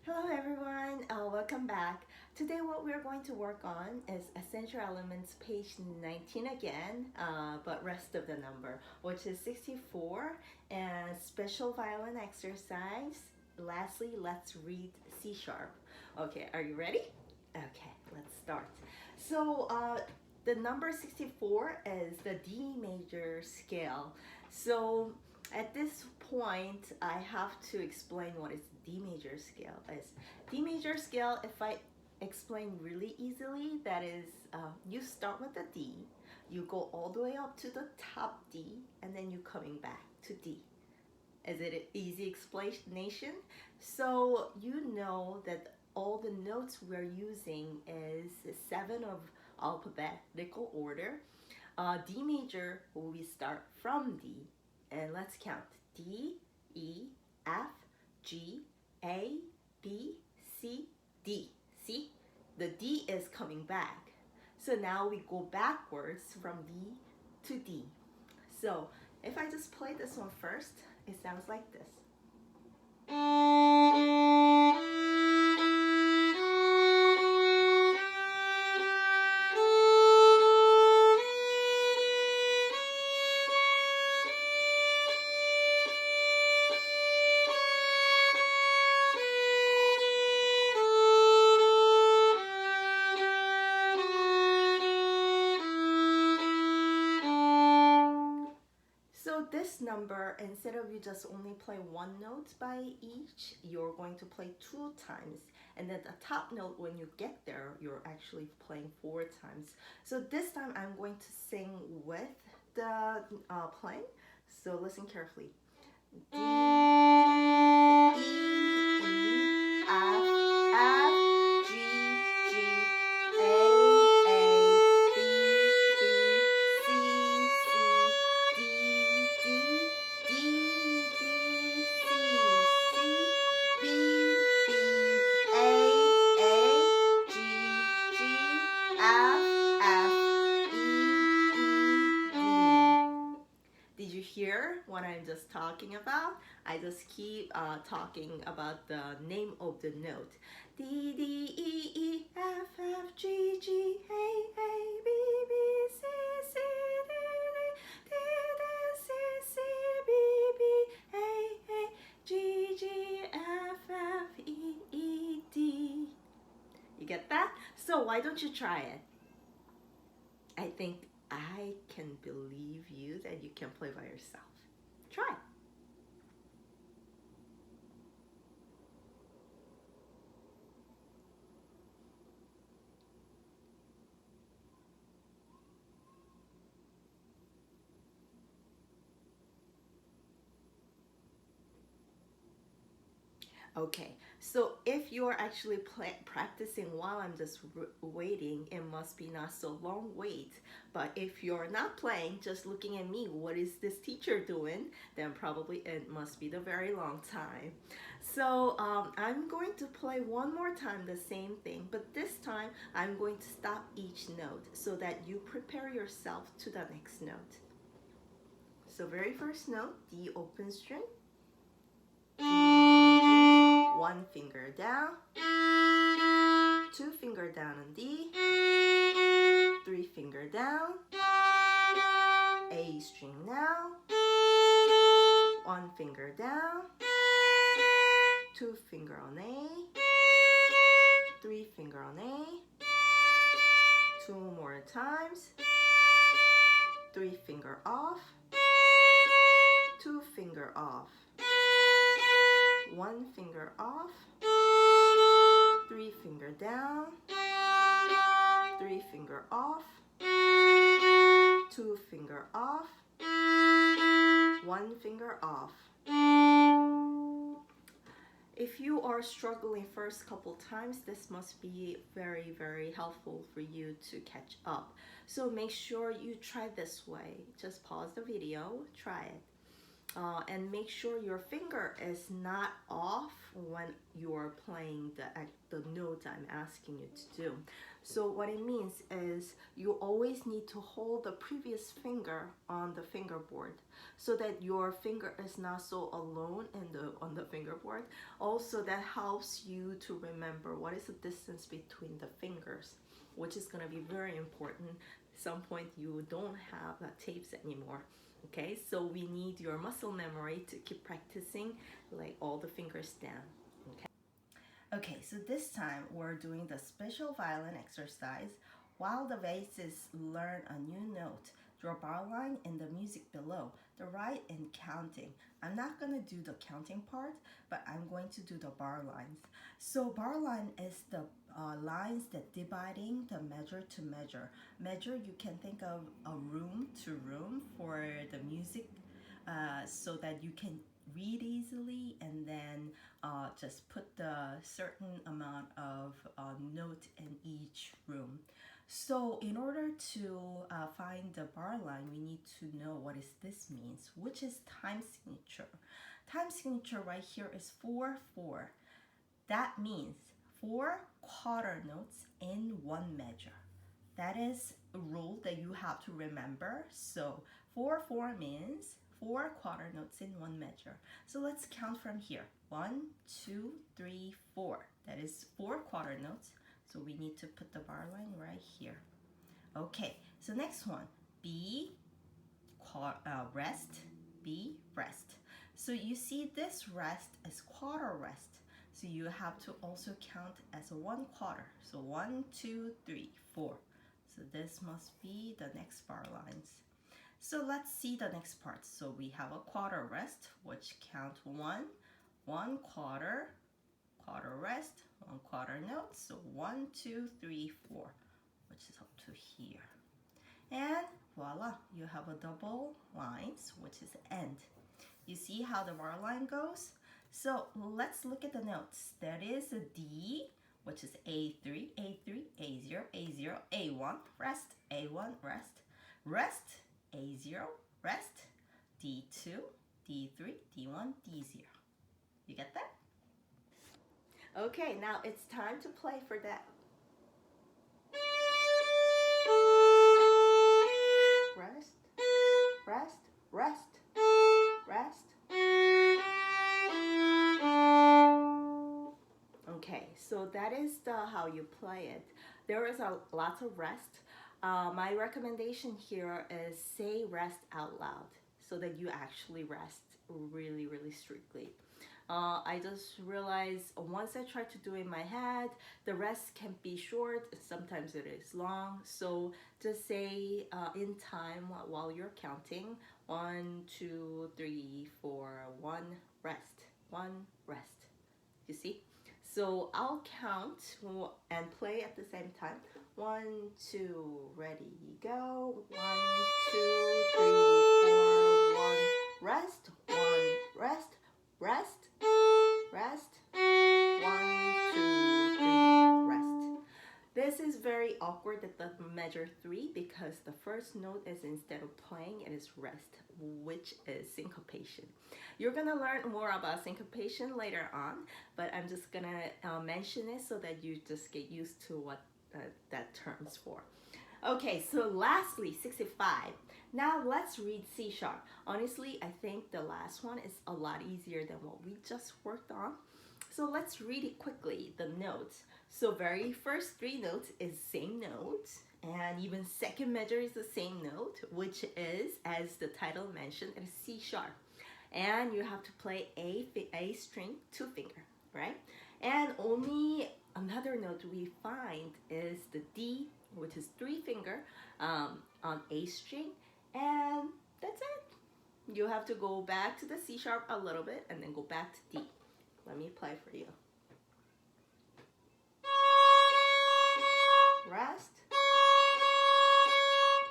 Hello everyone, welcome back. Today what we're going to work on is Essential Elements page 19 again, but rest of the number, which is 64, and special violin exercise. Lastly, let's read C sharp. Okay, are you ready? Okay, let's start. So the number 64 is the D major scale. So at this point, I have to explain what is D major scale is. D major scale, if I explain really easily, that is you start with the D, you go all the way up to the top D, and then you coming back to D. Is it an easy explanation? So you know that all the notes we're using is 7 of alphabetical order. D major, we start from D, and let's count. D, E, F, G, A, B, C, D. See? The D is coming back. So now we go backwards from D to D. So if I just play this one first, it sounds like this. So this number, instead of you just only play one note by each, you're going to play 2 times. And then the top note, when you get there, you're actually playing 4 times. So this time I'm going to sing with the playing. So listen carefully. D, E, F, F, G, G, A, B, B, C, C, D, D, D, D, C, C, B, B, A, G, G, F, F, E, E, D. Did you hear what I'm just talking about? I just keep talking about the name of the note. D, D, E, E, F, F, G, G, A, B, B, C, C, D, D, D, D, C, C, B, B, A, G, G, F, F, E, D. You get that? So why don't you try it? I think I can believe you that you can play by yourself. Try. Okay, so if you're actually practicing while I'm just waiting, it must be not so long wait. But if you're not playing, just looking at me, what is this teacher doing? Then probably it must be the very long time. So I'm going to play one more time the same thing, but this time I'm going to stop each note so that you prepare yourself to the next note. So very first note, D open string. One finger down, 2 finger down on D, 3 finger down, A string now, 1 finger down, 2 finger on A, 3 finger on A, 2 more times, 3 finger off, 2 finger off, 1 finger off, 3 finger down, 3 finger off, 2 finger off, 1 finger off. If you are struggling first couple times, this must be very, very helpful for you to catch up. So make sure you try this way. Just pause the video, try it. and make sure your finger is not off when you're playing the note I'm asking you to do. So what it means is you always need to hold the previous finger on the fingerboard so that your finger is not so alone on the fingerboard. Also, that helps you to remember what is the distance between the fingers, which is going to be very important. At some point you don't have tapes anymore. Okay, so we need your muscle memory to keep practicing like all the fingers down. Okay, so this time we're doing the special violin exercise. While the basses learn a new note, draw bar line in the music below, the right in counting. I'm not going to do the counting part, but I'm going to do the bar lines. So bar line is the lines that dividing the measure to measure. Measure, you can think of a room to room for the music, so that you can read easily and then just put the certain amount of note in each room. So in order to find the bar line, we need to know what is this means, which is time signature. Time signature right here is 4/4. That means 4 quarter notes in one measure. That is a rule that you have to remember. So 4/4 means 4 quarter notes in one measure. So let's count from here. 1, 2, 3, 4. That is 4 quarter notes. So we need to put the bar line right here. Okay, so next one, B, rest, B, rest. So you see this rest is quarter rest. So you have to also count as a 1 quarter. So 1, 2, 3, 4. So this must be the next bar lines. So let's see the next part. So we have a quarter rest, which count 1 quarter, quarter rest, 1 quarter note. So 1, 2, 3, 4, which is up to here. And voila, you have a double lines, which is end. You see how the bar line goes? So let's look at the notes. That is a D, which is A3, A3, A0, A0, A1, rest, A1, rest, rest, A0, rest, D2, D3, D1, D0. You get that? Okay, now it's time to play for that. Rest, rest, rest, rest. Okay, so that is how you play it. There is lots of rest. My recommendation here is say rest out loud so that you actually rest really, really strictly. I just realized once I try to do it in my head, the rest can be short, sometimes it is long. So just say in time while you're counting, 1, 2, 3, 4, 1, rest, 1, rest. You see? So I'll count and play at the same time. 1, 2, ready, go. 1, 2, 3, 4, 1, rest, 1, rest, rest, rest, 1, 2, 3, rest. This is very awkward at the measure 3 because the first note is instead of playing, it is rest, which is syncopation. You're gonna learn more about syncopation later on, but I'm just gonna mention it so that you just get used to what that term's for. Okay, so lastly, 65. Now let's read C sharp. Honestly, I think the last one is a lot easier than what we just worked on. So let's read it quickly, the notes. So very first 3 notes is same note, and even second measure is the same note, which is, as the title mentioned, it is C sharp. And you have to play A string 2 finger, right? And only another note we find is the D, which is 3 finger on A string, and that's it. You have to go back to the C sharp a little bit and then go back to D. Let me play for you. Rest,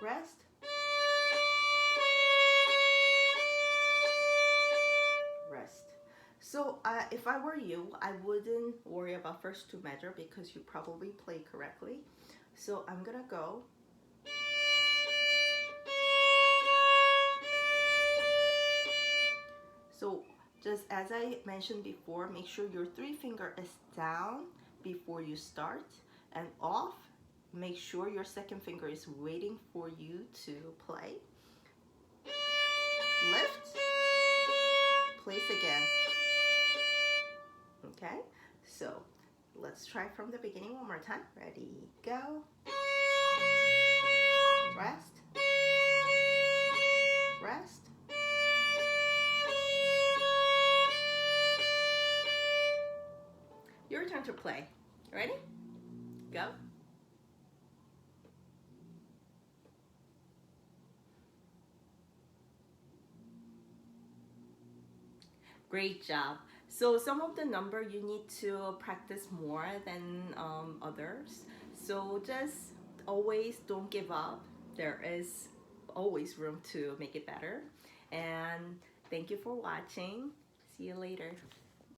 rest, rest. So if I were you, I wouldn't worry about first 2 measure because you probably play correctly. So I'm gonna go. So just as I mentioned before, make sure your 3 finger is down before you start, and off. Make sure your 2nd finger is waiting for you to play. Lift, place again. Okay, so let's try from the beginning one more time. Ready, go. Rest, rest. Your turn to play. Ready? Go. Great job. So some of the number you need to practice more than others. So just always don't give up. There is always room to make it better. And thank you for watching. See you later.